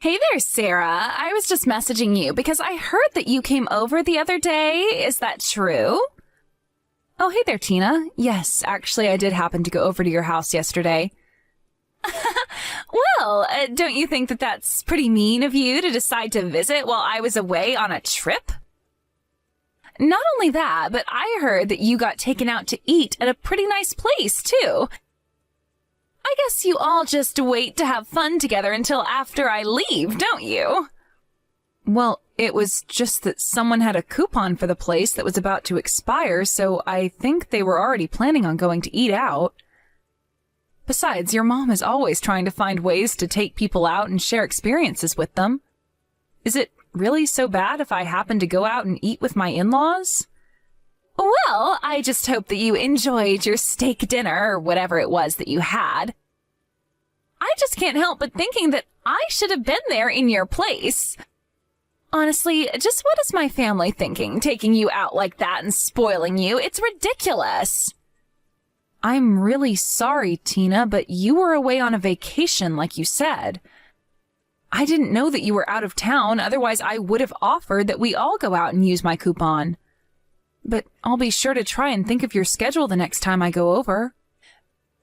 Hey there, Sarah. I was just messaging you because I heard that you came over the other day. Is that true? Oh, hey there, Tina. Yes, actually, I did happen to go over to your house yesterday. Well, don't you think that that's pretty mean of you to decide to visit while I was away on a trip? Not only that, but I heard that you got taken out to eat at a pretty nice place, too. I guess you all just wait to have fun together until after I leave, don't you? Well, it was just that someone had a coupon for the place that was about to expire, so I think they were already planning on going to eat out. Besides, your mom is always trying to find ways to take people out and share experiences with them. Is it really so bad if I happen to go out and eat with my in-laws? Well, I just hope that you enjoyed your steak dinner or whatever it was that you had. I just can't help but thinking that I should have been there in your place. Honestly, just what is my family thinking, taking you out like that and spoiling you? It's ridiculous. I'm really sorry, Tina, but you were away on a vacation, like you said. I didn't know that you were out of town, otherwise I would have offered that we all go out and use my coupon. But I'll be sure to try and think of your schedule the next time I go over.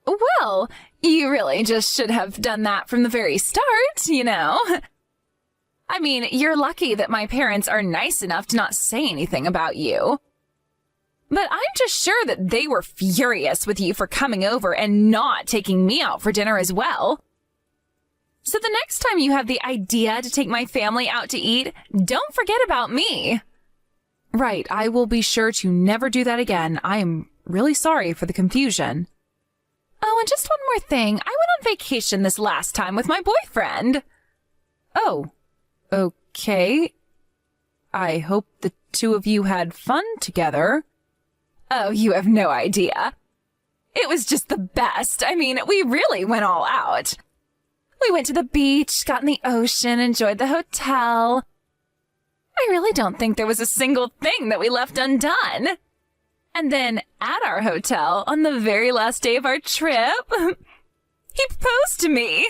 Well, you really just should have done that from the very start, you know. I mean, you're lucky that my parents are nice enough to not say anything about you. But I'm just sure that they were furious with you for coming over and not taking me out for dinner as well. So the next time you have the idea to take my family out to eat, don't forget about me. Right, I will be sure to never do that again. I am really sorry for the confusion. Oh, and just one more thing. I went on vacation this last time with my boyfriend. Oh, okay. I hope the two of you had fun together. Oh, you have no idea. It was just the best. I mean, we really went all out. We went to the beach, got in the ocean, enjoyed the hotel. I really don't think there was a single thing that we left undone. And then at our hotel, on the very last day of our trip, he proposed to me.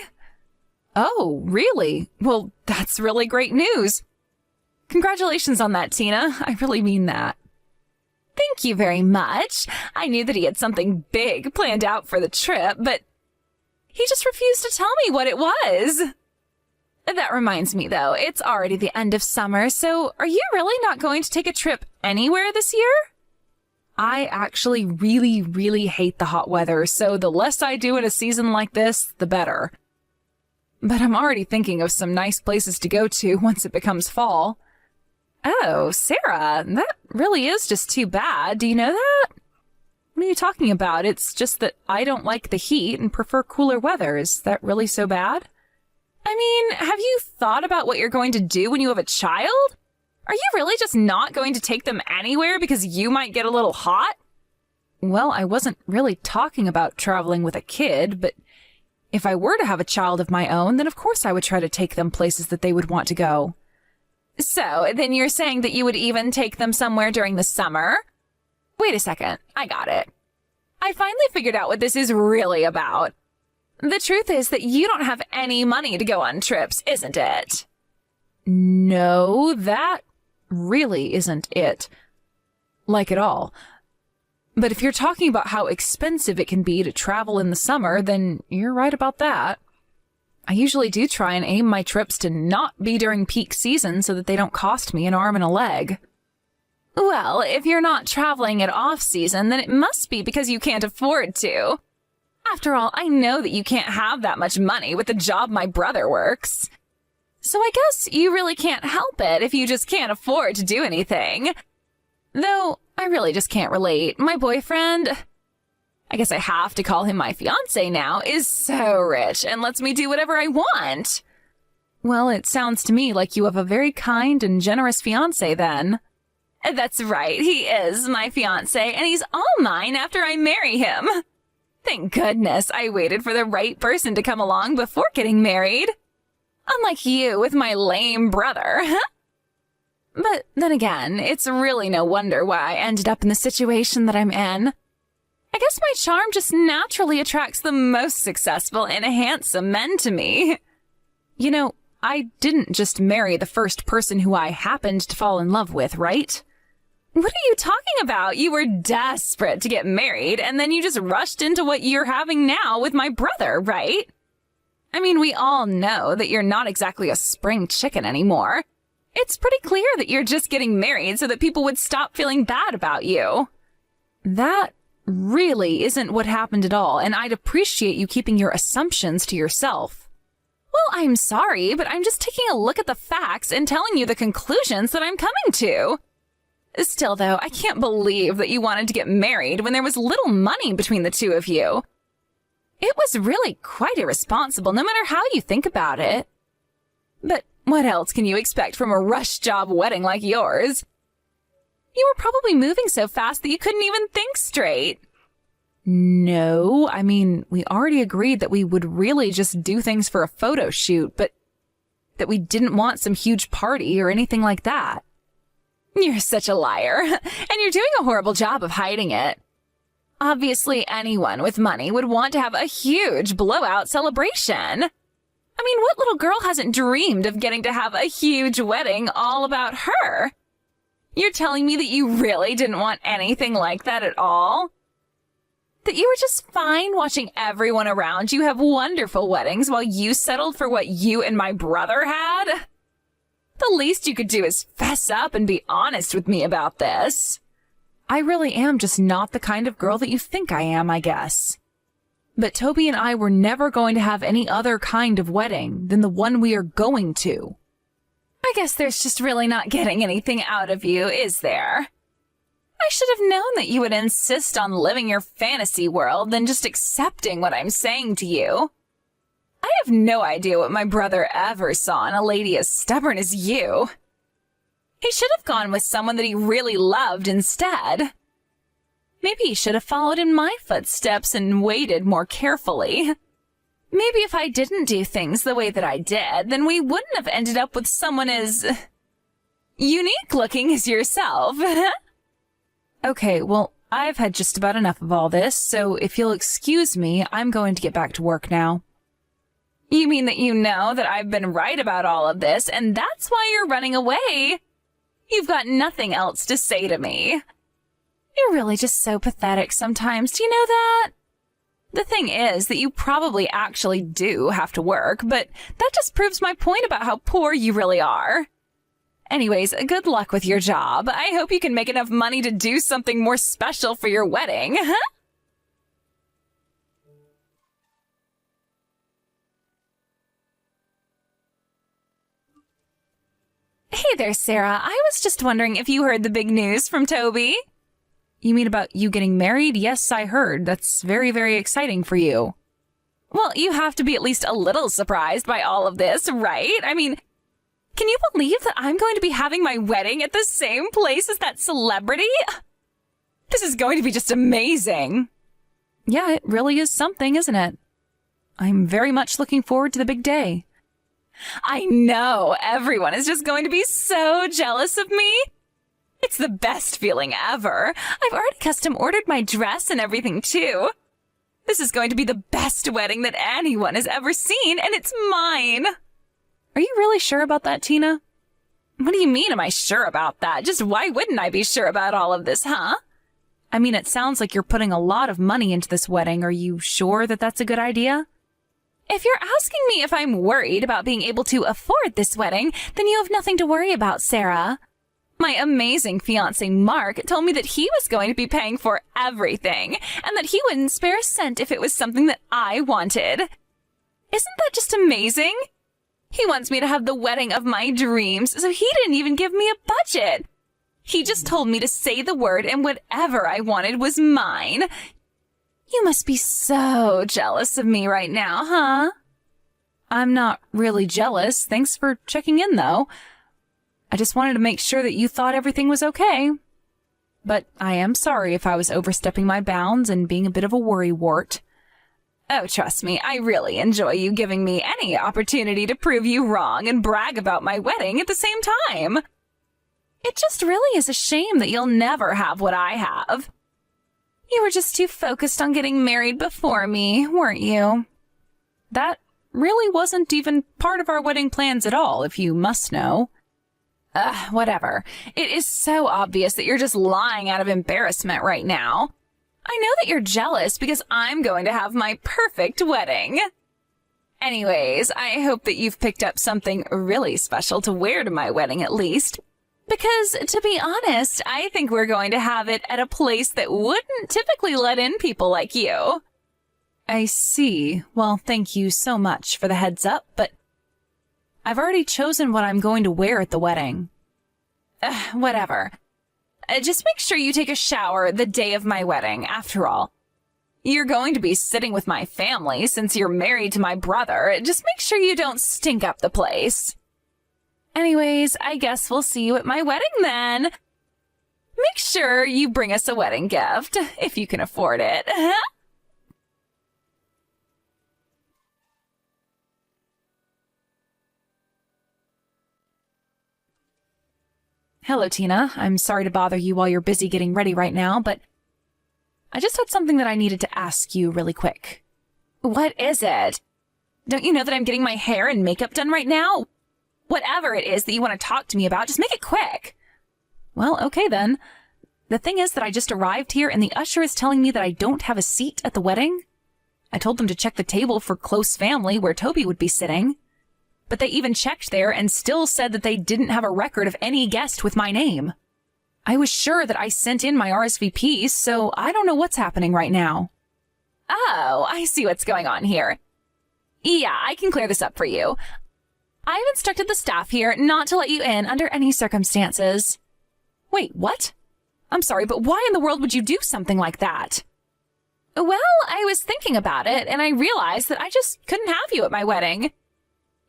Oh, really? Well, that's really great news. Congratulations on that, Tina. I really mean that. Thank you very much. I knew that he had something big planned out for the trip, but he just refused to tell me what it was. That reminds me, though, it's already the end of summer, so are you really not going to take a trip anywhere this year? I actually really, really hate the hot weather, so the less I do in a season like this, the better. But I'm already thinking of some nice places to go to once it becomes fall. Oh, Sarah, that really is just too bad. Do you know that? What are you talking about? It's just that I don't like the heat and prefer cooler weather. Is that really so bad? I mean, have you thought about what you're going to do when you have a child? Are you really just not going to take them anywhere because you might get a little hot? Well, I wasn't really talking about traveling with a kid, but if I were to have a child of my own, then of course I would try to take them places that they would want to go. So, then you're saying that you would even take them somewhere during the summer? Wait a second, I got it. I finally figured out what this is really about. The truth is that you don't have any money to go on trips, isn't it? No, that really isn't it. Like at all. But if you're talking about how expensive it can be to travel in the summer, then you're right about that. I usually do try and aim my trips to not be during peak season so that they don't cost me an arm and a leg. Well, if you're not traveling at off-season, then it must be because you can't afford to. After all, I know that you can't have that much money with the job my brother works. So I guess you really can't help it if you just can't afford to do anything. Though, I really just can't relate. My boyfriend, I guess I have to call him my fiancé now, is so rich and lets me do whatever I want. Well, it sounds to me like you have a very kind and generous fiancé then. That's right, he is my fiancé, and he's all mine after I marry him. Thank goodness I waited for the right person to come along before getting married. Unlike you with my lame brother. But then again, it's really no wonder why I ended up in the situation that I'm in. I guess my charm just naturally attracts the most successful and handsome men to me. You know, I didn't just marry the first person who I happened to fall in love with, right? What are you talking about? You were desperate to get married, and then you just rushed into what you're having now with my brother, right? I mean, we all know that you're not exactly a spring chicken anymore. It's pretty clear that you're just getting married so that people would stop feeling bad about you. That really isn't what happened at all, and I'd appreciate you keeping your assumptions to yourself. Well, I'm sorry, but I'm just taking a look at the facts and telling you the conclusions that I'm coming to. Still, though, I can't believe that you wanted to get married when there was little money between the two of you. It was really quite irresponsible, no matter how you think about it. But what else can you expect from a rush job wedding like yours? You were probably moving so fast that you couldn't even think straight. No, I mean, we already agreed that we would really just do things for a photo shoot, but that we didn't want some huge party or anything like that. You're such a liar, and you're doing a horrible job of hiding it. Obviously, anyone with money would want to have a huge blowout celebration. I mean, what little girl hasn't dreamed of getting to have a huge wedding all about her? You're telling me that you really didn't want anything like that at all? That you were just fine watching everyone around you have wonderful weddings while you settled for what you and my brother had? The least you could do is fess up and be honest with me about this. I really am just not the kind of girl that you think I am, I guess. But Toby and I were never going to have any other kind of wedding than the one we are going to. I guess there's just really not getting anything out of you, is there? I should have known that you would insist on living your fantasy world than just accepting what I'm saying to you. I have no idea what my brother ever saw in a lady as stubborn as you. He should have gone with someone that he really loved instead. Maybe he should have followed in my footsteps and waited more carefully. Maybe if I didn't do things the way that I did, then we wouldn't have ended up with someone as unique looking as yourself. Okay, well, I've had just about enough of all this, so if you'll excuse me, I'm going to get back to work now. You mean that you know that I've been right about all of this, and that's why you're running away? You've got nothing else to say to me. You're really just so pathetic sometimes, do you know that? The thing is that you probably actually do have to work, but that just proves my point about how poor you really are. Anyways, good luck with your job. I hope you can make enough money to do something more special for your wedding. Hey there, Sarah. I was just wondering if you heard the big news from Toby. You mean about you getting married? Yes, I heard. That's very, very exciting for you. Well, you have to be at least a little surprised by all of this, right? I mean, can you believe that I'm going to be having my wedding at the same place as that celebrity? This is going to be just amazing. Yeah, it really is something, isn't it? I'm very much looking forward to the big day. I know, everyone is just going to be so jealous of me. It's the best feeling ever. I've already custom ordered my dress and everything too. This is going to be the best wedding that anyone has ever seen, and it's mine. Are you really sure about that, Tina? What do you mean, am I sure about that? Just why wouldn't I be sure about all of this, huh? I mean, it sounds like you're putting a lot of money into this wedding. Are you sure that that's a good idea? If you're asking me if I'm worried about being able to afford this wedding, then you have nothing to worry about, Sarah. My amazing fiancé, Mark, told me that he was going to be paying for everything, and that he wouldn't spare a cent if it was something that I wanted. Isn't that just amazing? He wants me to have the wedding of my dreams, so he didn't even give me a budget. He just told me to say the word and whatever I wanted was mine. You must be so jealous of me right now, huh? I'm not really jealous. Thanks for checking in, though. I just wanted to make sure that you thought everything was okay. But I am sorry if I was overstepping my bounds and being a bit of a worrywart. Oh, trust me, I really enjoy you giving me any opportunity to prove you wrong and brag about my wedding at the same time. It just really is a shame that you'll never have what I have. You were just too focused on getting married before me, weren't you? That really wasn't even part of our wedding plans at all, if you must know. Whatever. It is so obvious that you're just lying out of embarrassment right now. I know that you're jealous because I'm going to have my perfect wedding. Anyways, I hope that you've picked up something really special to wear to my wedding at least. Because, to be honest, I think we're going to have it at a place that wouldn't typically let in people like you. I see. Well, thank you so much for the heads up, but I've already chosen what I'm going to wear at the wedding. Whatever. Just make sure you take a shower the day of my wedding, after all. You're going to be sitting with my family since you're married to my brother. Just make sure you don't stink up the place. Anyways, I guess we'll see you at my wedding then. Make sure you bring us a wedding gift, if you can afford it. Hello, Tina. I'm sorry to bother you while you're busy getting ready right now, but I just had something that I needed to ask you really quick. What is it? Don't you know that I'm getting my hair and makeup done right now? Whatever it is that you want to talk to me about, just make it quick. Well, okay then. The thing is that I just arrived here and the usher is telling me that I don't have a seat at the wedding. I told them to check the table for close family where Toby would be sitting. But they even checked there and still said that they didn't have a record of any guest with my name. I was sure that I sent in my RSVPs, so I don't know what's happening right now. Oh, I see what's going on here. Yeah, I can clear this up for you. I've instructed the staff here not to let you in under any circumstances. Wait, what? I'm sorry, but why in the world would you do something like that? Well, I was thinking about it, and I realized that I just couldn't have you at my wedding.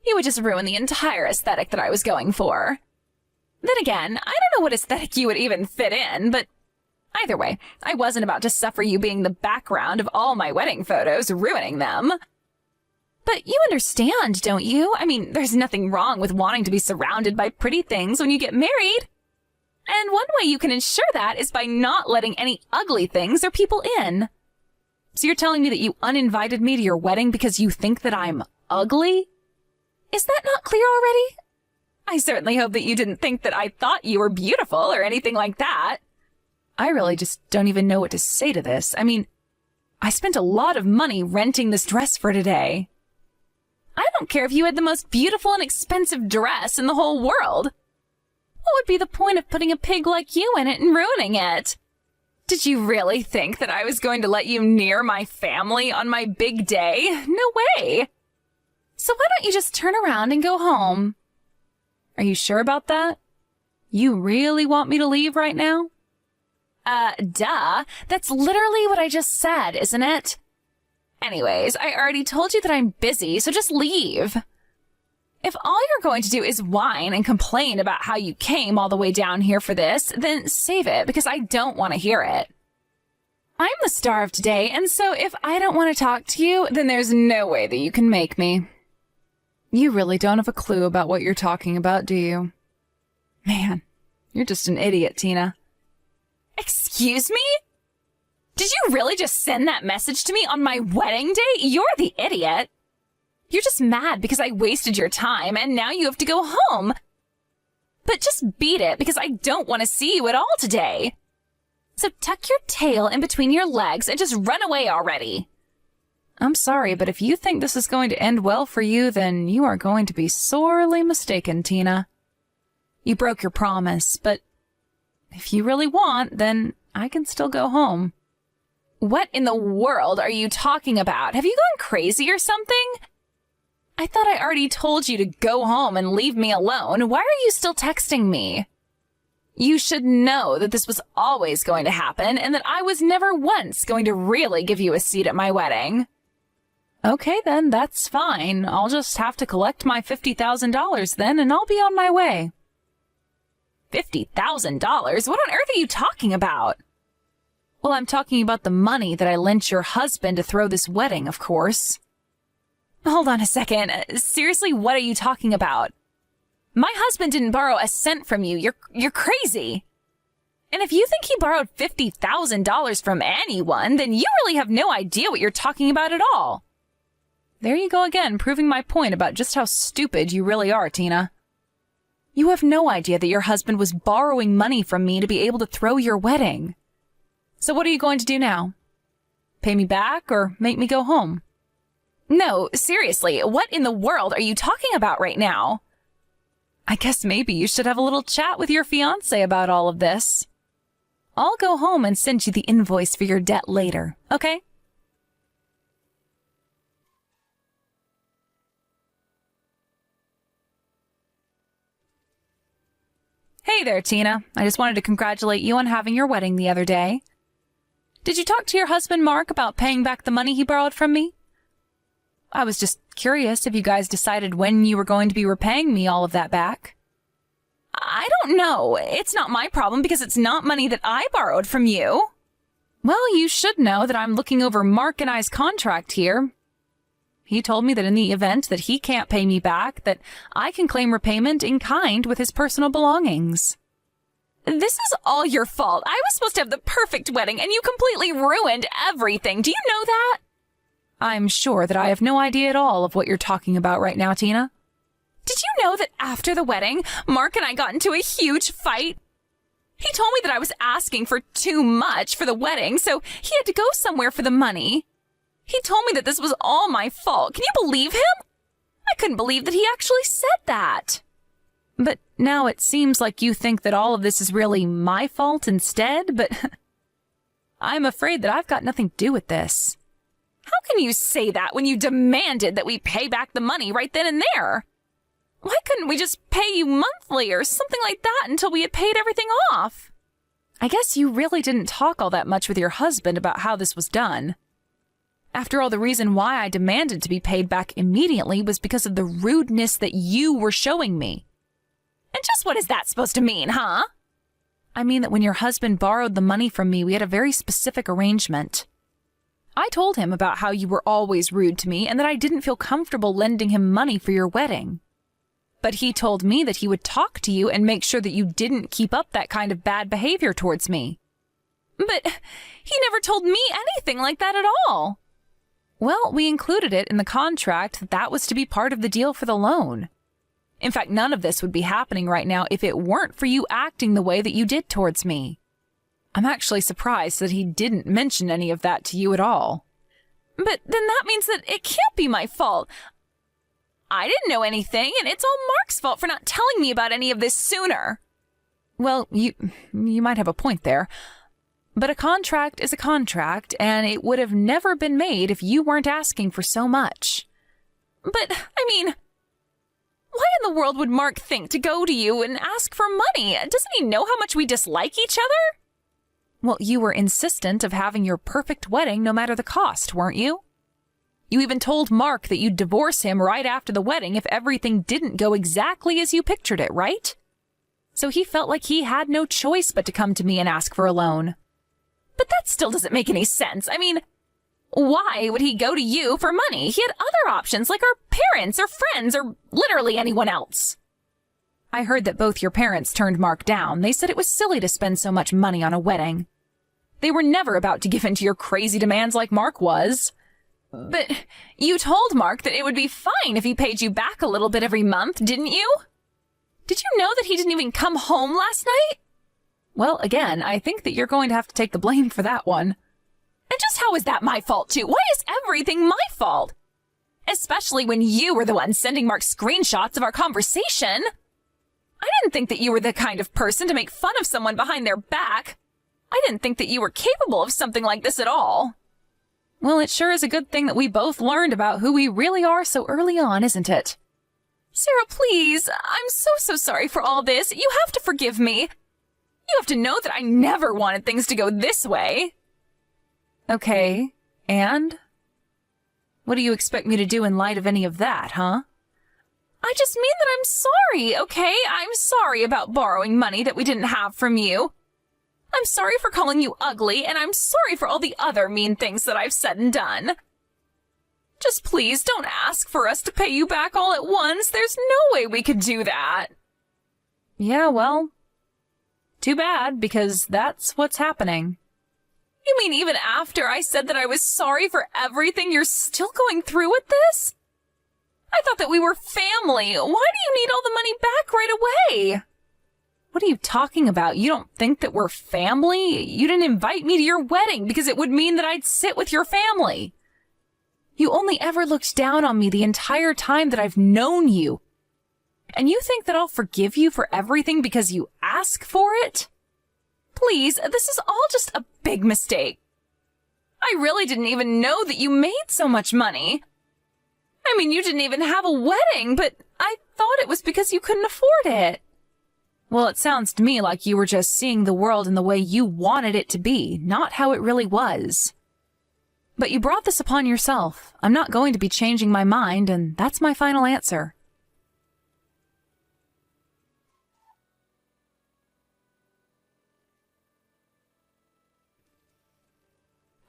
You would just ruin the entire aesthetic that I was going for. Then again, I don't know what aesthetic you would even fit in, but either way, I wasn't about to suffer you being the background of all my wedding photos, ruining them. But you understand, don't you? I mean, there's nothing wrong with wanting to be surrounded by pretty things when you get married. And one way you can ensure that is by not letting any ugly things or people in. So you're telling me that you uninvited me to your wedding because you think that I'm ugly? Is that not clear already? I certainly hope that you didn't think that I thought you were beautiful or anything like that. I really just don't even know what to say to this. I mean, I spent a lot of money renting this dress for today. I don't care if you had the most beautiful and expensive dress in the whole world. What would be the point of putting a pig like you in it and ruining it? Did you really think that I was going to let you near my family on my big day? No way. So why don't you just turn around and go home? Are you sure about that? You really want me to leave right now? Duh. That's literally what I just said, isn't it? Anyways, I already told you that I'm busy, so just leave. If all you're going to do is whine and complain about how you came all the way down here for this, then save it, because I don't want to hear it. I'm the star of today, and so if I don't want to talk to you, then there's no way that you can make me. You really don't have a clue about what you're talking about, do you? Man, you're just an idiot, Tina. Excuse me? Did you really just send that message to me on my wedding day? You're the idiot. You're just mad because I wasted your time and now you have to go home. But just beat it because I don't want to see you at all today. So tuck your tail in between your legs and just run away already. I'm sorry, but if you think this is going to end well for you, then you are going to be sorely mistaken, Tina. You broke your promise, but if you really want, then I can still go home. What in the world are you talking about? Have you gone crazy or something? I thought I already told you to go home and leave me alone. Why are you still texting me? You should know that this was always going to happen and that I was never once going to really give you a seat at my wedding. Okay, then, that's fine. I'll just have to collect my $50,000 then, and I'll be on my way. $50,000? What on earth are you talking about? Well, I'm talking about the money that I lent your husband to throw this wedding, of course. Hold on a second. Seriously, what are you talking about? My husband didn't borrow a cent from you. You're crazy. And if you think he borrowed $50,000 from anyone, then you really have no idea what you're talking about at all. There you go again, proving my point about just how stupid you really are, Tina. You have no idea that your husband was borrowing money from me to be able to throw your wedding. So what are you going to do now? Pay me back or make me go home? No, seriously, what in the world are you talking about right now? I guess maybe you should have a little chat with your fiancé about all of this. I'll go home and send you the invoice for your debt later, okay? Hey there, Tina. I just wanted to congratulate you on having your wedding the other day. Did you talk to your husband, Mark, about paying back the money he borrowed from me? I was just curious if you guys decided when you were going to be repaying me all of that back. I don't know. It's not my problem because it's not money that I borrowed from you. Well, you should know that I'm looking over Mark and I's contract here. He told me that in the event that he can't pay me back, that I can claim repayment in kind with his personal belongings. This is all your fault. I was supposed to have the perfect wedding, and you completely ruined everything. Do you know that? I'm sure that I have no idea at all of what you're talking about right now, Tina. Did you know that after the wedding, Mark and I got into a huge fight? He told me that I was asking for too much for the wedding, so he had to go somewhere for the money. He told me that this was all my fault. Can you believe him? I couldn't believe that he actually said that. But now it seems like you think that all of this is really my fault instead, but I'm afraid that I've got nothing to do with this. How can you say that when you demanded that we pay back the money right then and there? Why couldn't we just pay you monthly or something like that until we had paid everything off? I guess you really didn't talk all that much with your husband about how this was done. After all, the reason why I demanded to be paid back immediately was because of the rudeness that you were showing me. And just what is that supposed to mean, huh? I mean that when your husband borrowed the money from me, we had a very specific arrangement. I told him about how you were always rude to me and that I didn't feel comfortable lending him money for your wedding. But he told me that he would talk to you and make sure that you didn't keep up that kind of bad behavior towards me. But he never told me anything like that at all. Well, we included it in the contract that that was to be part of the deal for the loan. In fact, none of this would be happening right now if it weren't for you acting the way that you did towards me. I'm actually surprised that he didn't mention any of that to you at all. But then that means that it can't be my fault. I didn't know anything, and it's all Mark's fault for not telling me about any of this sooner. Well, you might have a point there. But a contract is a contract, and it would have never been made if you weren't asking for so much. But, I mean, why in the world would Mark think to go to you and ask for money? Doesn't he know how much we dislike each other? Well, you were insistent of having your perfect wedding no matter the cost, weren't you? You even told Mark that you'd divorce him right after the wedding if everything didn't go exactly as you pictured it, right? So he felt like he had no choice but to come to me and ask for a loan. But that still doesn't make any sense. I mean, why would he go to you for money? He had other options like our parents or friends or literally anyone else. I heard that both your parents turned Mark down. They said it was silly to spend so much money on a wedding. They were never about to give in to your crazy demands like Mark was. But you told Mark that it would be fine if he paid you back a little bit every month, didn't you? Did you know that he didn't even come home last night? Well, again, I think that you're going to have to take the blame for that one. And just how is that my fault, too? Why is everything my fault? Especially when you were the one sending Mark screenshots of our conversation. I didn't think that you were the kind of person to make fun of someone behind their back. I didn't think that you were capable of something like this at all. Well, it sure is a good thing that we both learned about who we really are so early on, isn't it? Sarah, please. I'm so sorry for all this. You have to forgive me. You have to know that I never wanted things to go this way. Okay, and? What do you expect me to do in light of any of that, huh? I just mean that I'm sorry, okay? I'm sorry about borrowing money that we didn't have from you. I'm sorry for calling you ugly, and I'm sorry for all the other mean things that I've said and done. Just please don't ask for us to pay you back all at once. There's no way we could do that. Yeah, well, too bad, because that's what's happening. You mean even after I said that I was sorry for everything, you're still going through with this? I thought that we were family. Why do you need all the money back right away? What are you talking about? You don't think that we're family? You didn't invite me to your wedding because it would mean that I'd sit with your family. You only ever looked down on me the entire time that I've known you. And you think that I'll forgive you for everything because you ask for it? Please, this is all just a big mistake. I really didn't even know that you made so much money. I mean, you didn't even have a wedding, but I thought it was because you couldn't afford it. Well, it sounds to me like you were just seeing the world in the way you wanted it to be, not how it really was. But you brought this upon yourself. I'm not going to be changing my mind, and that's my final answer.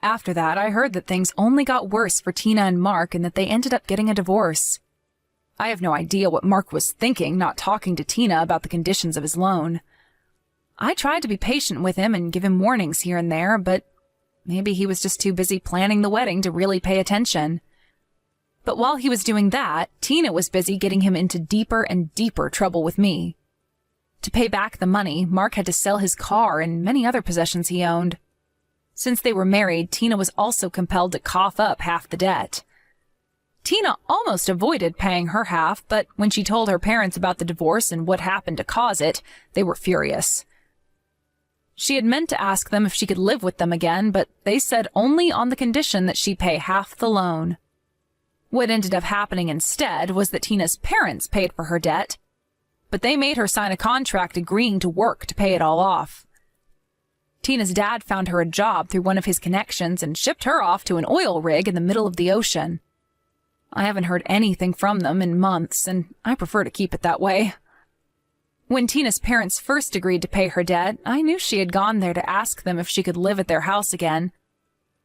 After that, I heard that things only got worse for Tina and Mark and that they ended up getting a divorce. I have no idea what Mark was thinking, not talking to Tina about the conditions of his loan. I tried to be patient with him and give him warnings here and there, but maybe he was just too busy planning the wedding to really pay attention. But while he was doing that, Tina was busy getting him into deeper and deeper trouble with me. To pay back the money, Mark had to sell his car and many other possessions he owned. Since they were married, Tina was also compelled to cough up half the debt. Tina almost avoided paying her half, but when she told her parents about the divorce and what happened to cause it, they were furious. She had meant to ask them if she could live with them again, but they said only on the condition that she pay half the loan. What ended up happening instead was that Tina's parents paid for her debt, but they made her sign a contract agreeing to work to pay it all off. Tina's dad found her a job through one of his connections and shipped her off to an oil rig in the middle of the ocean. I haven't heard anything from them in months, and I prefer to keep it that way. When Tina's parents first agreed to pay her debt, I knew she had gone there to ask them if she could live at their house again.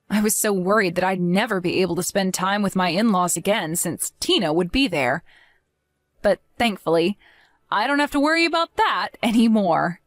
I was so worried that I'd never be able to spend time with my in-laws again since Tina would be there. But thankfully, I don't have to worry about that anymore.